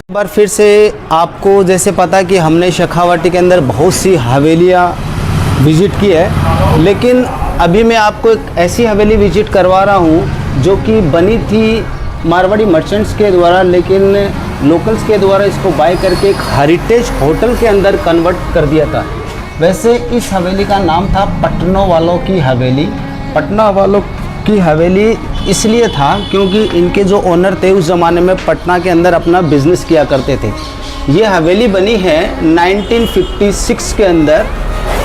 एक बार फिर से आपको जैसे पता कि हमने शेखावाटी के अंदर बहुत सी हवेलियाँ विज़िट की है, लेकिन अभी मैं आपको एक ऐसी हवेली विज़िट करवा रहा हूँ जो कि बनी थी मारवाड़ी मर्चेंट्स के द्वारा, लेकिन लोकल्स के द्वारा इसको बाय करके एक हेरिटेज होटल के अंदर कन्वर्ट कर दिया था। वैसे इस हवेली का नाम था पटनों वालों की हवेली। पटना वालों की हवेली इसलिए था क्योंकि इनके जो ओनर थे उस ज़माने में पटना के अंदर अपना बिज़नेस किया करते थे। ये हवेली बनी है 1956 के अंदर।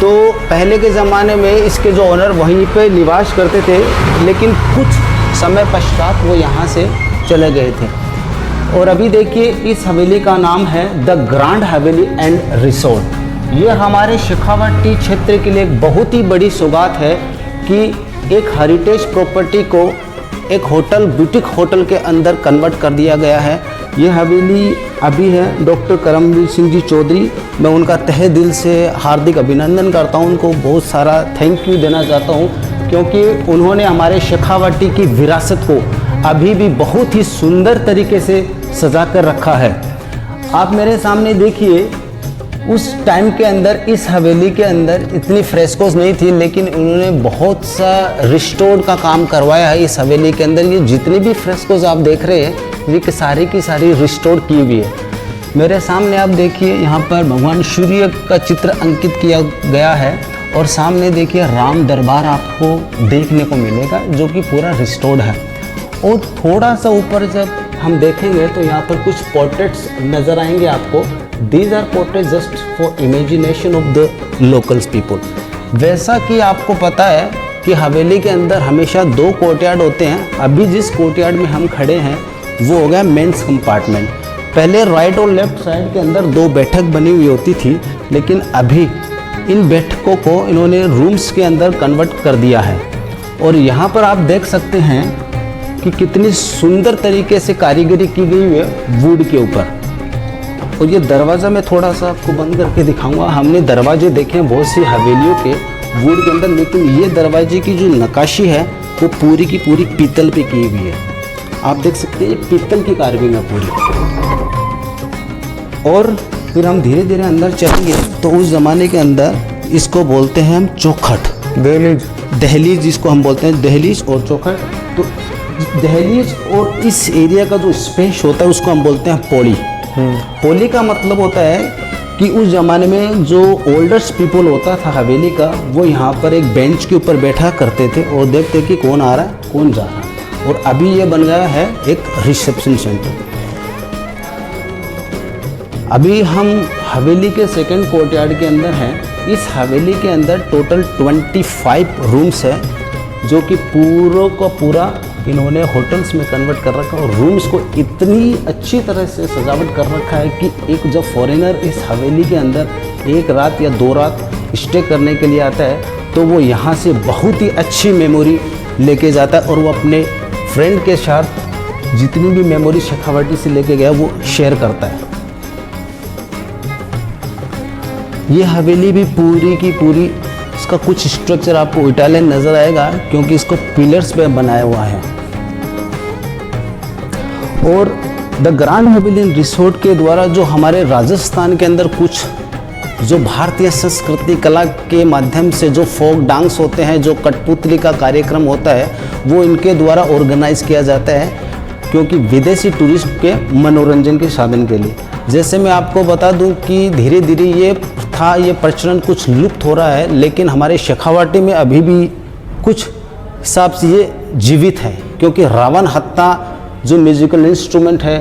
तो पहले के ज़माने में इसके जो ओनर वहीं पे निवास करते थे, लेकिन कुछ समय पश्चात वो यहाँ से चले गए थे। और अभी देखिए इस हवेली का नाम है the grand Haveli and resort. ये हमारे शेखावाटी क्षेत्र के लिए एक बहुत ही बड़ी सौगात है कि एक हेरिटेज प्रॉपर्टी को एक होटल, बुटीक होटल के अंदर कन्वर्ट कर दिया गया है। ये हवेली अभी है डॉक्टर करमवीर सिंह जी चौधरी। मैं उनका तहे दिल से हार्दिक अभिनंदन करता हूँ, उनको बहुत सारा थैंक यू देना चाहता हूँ, क्योंकि उन्होंने हमारे शेखावाटी की विरासत को अभी भी बहुत ही सुंदर तरीके से सजा कर रखा है। आप मेरे सामने देखिए, उस टाइम के अंदर इस हवेली के अंदर इतनी फ्रेस्कोस नहीं थी, लेकिन उन्होंने बहुत सा रिस्टोर का काम करवाया है इस हवेली के अंदर। ये जितनी भी फ्रेस्कोस आप देख रहे हैं, ये सारी की सारी रिस्टोर की हुई है। मेरे सामने आप देखिए, यहाँ पर भगवान सूर्य का चित्र अंकित किया गया है, और सामने देखिए राम दरबार आपको देखने को मिलेगा जो कि पूरा रिस्टोर्ड है। और थोड़ा सा ऊपर जब हम देखेंगे तो यहाँ पर कुछ पोर्ट्रेट्स नज़र आएंगे आपको। These are portraits just for imagination of the locals people। वैसा कि आपको पता है कि हवेली के अंदर हमेशा दो कोर्टयार्ड होते हैं। अभी जिस कोर्टयार्ड में हम खड़े हैं वो हो गया मेंस कंपार्टमेंट। पहले राइट और लेफ्ट साइड के अंदर दो बैठक बनी हुई होती थी, लेकिन अभी इन बैठकों को इन्होंने रूम्स के अंदर कन्वर्ट कर दिया है। और यहाँ पर आप देख सकते हैं कि कितनी सुंदर तरीके से कारीगरी की गई है वुड के ऊपर। और ये दरवाज़ा मैं थोड़ा सा आपको बंद करके दिखाऊंगा। हमने दरवाजे देखे हैं बहुत सी हवेलियों के वुड के अंदर, लेकिन ये दरवाजे की जो नक्काशी है वो पूरी की पूरी पीतल पे की हुई है। आप देख सकते हैं ये पीतल की कार्विंग है पूरी। और फिर हम धीरे धीरे अंदर चलेंगे तो उस ज़माने के अंदर इसको बोलते हैं हम चौखट, दहलीज जिसको हम बोलते हैं, दहलीज और चौखट। तो दहलीज और इस एरिया का जो स्पेस होता है उसको हम बोलते हैं पौड़ी। पौली का मतलब होता है कि उस ज़माने में जो ओल्डर्स पीपल होता था हवेली का, वो यहाँ पर एक बेंच के ऊपर बैठा करते थे और देखते कि कौन आ रहा है कौन जा रहा है। और अभी ये बन गया है एक रिसेप्शन सेंटर। अभी हम हवेली के सेकंड कोर्टयार्ड के अंदर हैं। इस हवेली के अंदर टोटल 25 रूम्स है, जो कि पूरा का पूरा इन्होंने होटल्स में कन्वर्ट कर रखा है। और रूम्स को इतनी अच्छी तरह से सजावट कर रखा है कि एक जब फॉरेनर इस हवेली के अंदर एक रात या 2 रात स्टे करने के लिए आता है तो वो यहाँ से बहुत ही अच्छी मेमोरी लेके जाता है, और वो अपने फ्रेंड के साथ जितनी भी मेमोरी शेखावाटी से लेके गया वो शेयर करता है। ये हवेली भी पूरी की पूरी, इसका कुछ स्ट्रक्चर आपको इटालियन नज़र आएगा क्योंकि इसको पिलर्स पे बनाया हुआ है। और the grand Haveli and resort के द्वारा जो हमारे राजस्थान के अंदर कुछ जो भारतीय संस्कृति कला के माध्यम से जो फोक डांस होते हैं, जो कठपुतली का कार्यक्रम होता है, वो इनके द्वारा ऑर्गेनाइज किया जाता है, क्योंकि विदेशी टूरिस्ट के मनोरंजन के साधन के लिए। जैसे मैं आपको बता दूं कि धीरे धीरे ये प्रचलन कुछ लुप्त हो रहा है, लेकिन हमारे शेखावाटी में अभी भी कुछ हिसाब से ये जीवित है, क्योंकि रावण हत्ता जो म्यूजिकल इंस्ट्रूमेंट है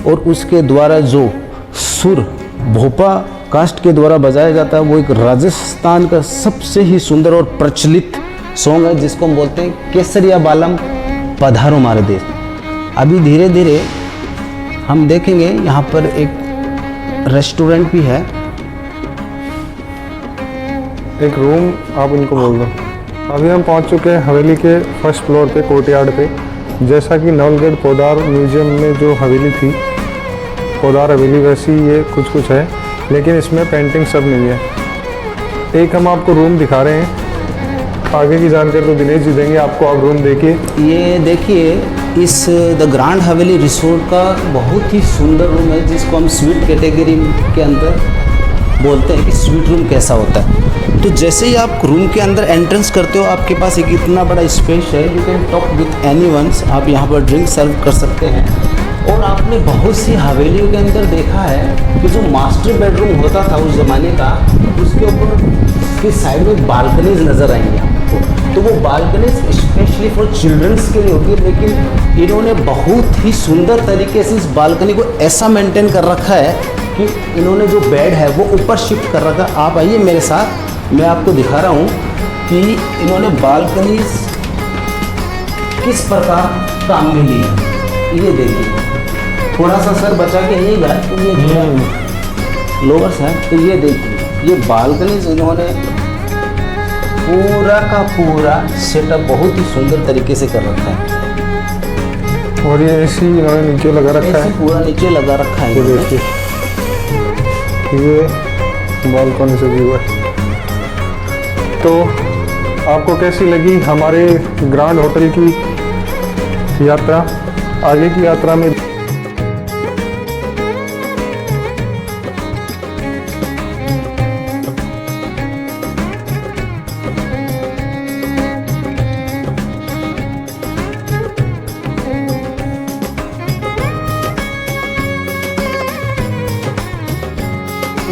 और उसके द्वारा जो सुर भोपा कास्ट के द्वारा बजाया जाता है, वो एक राजस्थान का सबसे ही सुंदर और प्रचलित सॉन्ग है, जिसको हम बोलते हैं केसरिया बालम पधारो मारे देश। अभी धीरे धीरे हम देखेंगे यहाँ पर एक रेस्टोरेंट भी है, एक रूम आप इनको बोल दो। अभी हम पहुंच चुके हैं हवेली के फर्स्ट फ्लोर पे, कोर्टयार्ड पे। जैसा कि नवलगढ़ पोदार म्यूजियम में जो हवेली थी, पोदार हवेली, वैसी ये कुछ है, लेकिन इसमें पेंटिंग सब नहीं है। एक हम आपको रूम दिखा रहे हैं, आगे की जानकारी तो दिनेश जी देंगे आपको। आप रूम देखिए। ये देखिए इस द ग्रैंड हवेली रिसोर्ट का बहुत ही सुंदर रूम है, जिसको हम स्वीट कैटेगरी के अंदर बोलते हैं कि स्वीट रूम कैसा होता है। तो जैसे ही आप रूम के अंदर एंट्रेंस करते हो, आपके पास एक इतना बड़ा स्पेस है, you can talk with anyone's. आप यहाँ पर ड्रिंक सर्व कर सकते हैं। और आपने बहुत सी हवेलियों के अंदर देखा है कि जो मास्टर बेडरूम होता था उस ज़माने का, उसके ऊपर के साइड में बालकनीज नज़र आएंगे आपको। तो वो बालकनीज स्पेशली फॉर चिल्ड्रंस के लिए होती है, लेकिन इन्होंने बहुत ही सुंदर तरीके से इस बालकनी को ऐसा मेंटेन कर रखा है कि इन्होंने जो बेड है वो ऊपर शिफ्ट कर रखा है। आप आइए मेरे साथ, मैं आपको दिखा रहा हूँ कि इन्होंने बालकनीज किस प्रकार काम में ली है। ये देखिए, थोड़ा सा सर बचा के आइएगा, तो ये लोअर सर, तो ये देखिए, ये बालकनीज इन्होंने पूरा का पूरा सेटअप बहुत ही सुंदर तरीके से कर रखा है। और ये एसी इन्होंने नीचे लगा रखा है, पूरा नीचे लगा रखा है। ये देखिए, ये बालकनी से व्यू है। तो आपको कैसी लगी हमारे ग्रैंड होटल की यात्रा? आगे की यात्रा में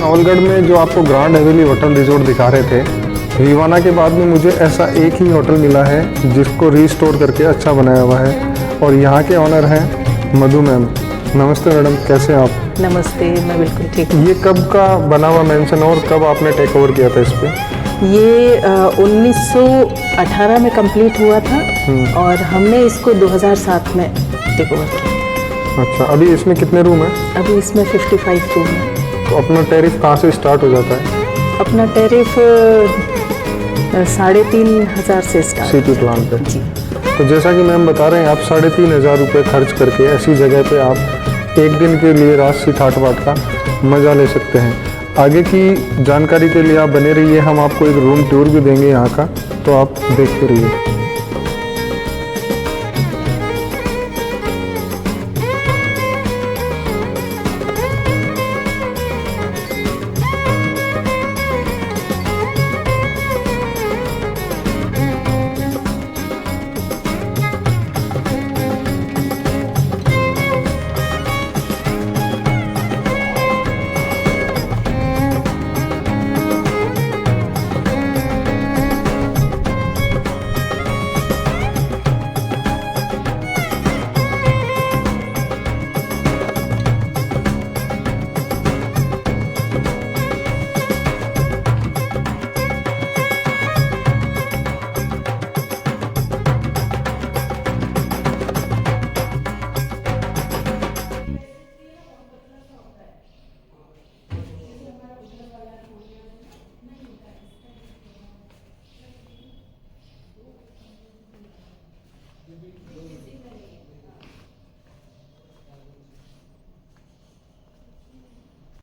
नवलगढ़ में जो आपको ग्रैंड हवेली होटल रिजॉर्ट दिखा रहे थे, वीवाना के बाद में मुझे ऐसा एक ही होटल मिला है जिसको रीस्टोर करके अच्छा बनाया हुआ है, और यहाँ के ऑनर हैं मधु मैम। नमस्ते मैडम, कैसे हैं आप? नमस्ते, मैं बिल्कुल ठीक हूँ। ये कब का बना हुआ मेंशन और कब आपने टेक ओवर किया था इस पे? ये 1918 में कंप्लीट हुआ था और हमने इसको 2007 में टेक ओवर किया। अच्छा, अभी इसमें कितने रूम हैं? अभी इसमें 55 रूम है। तो अपना टैरिफ कहाँ से स्टार्ट हो जाता है? अपना टैरिफ 3,500 से स्टार्ट सीपी प्लान पे। जी। तो जैसा कि मैम बता रहे हैं, आप 3,500 रुपये खर्च करके ऐसी जगह पे आप एक दिन के लिए राजसी ठाट बाट का मज़ा ले सकते हैं। आगे की जानकारी के लिए आप बने रहिए, हम आपको एक रूम टूर भी देंगे यहाँ का, तो आप देखते रहिए।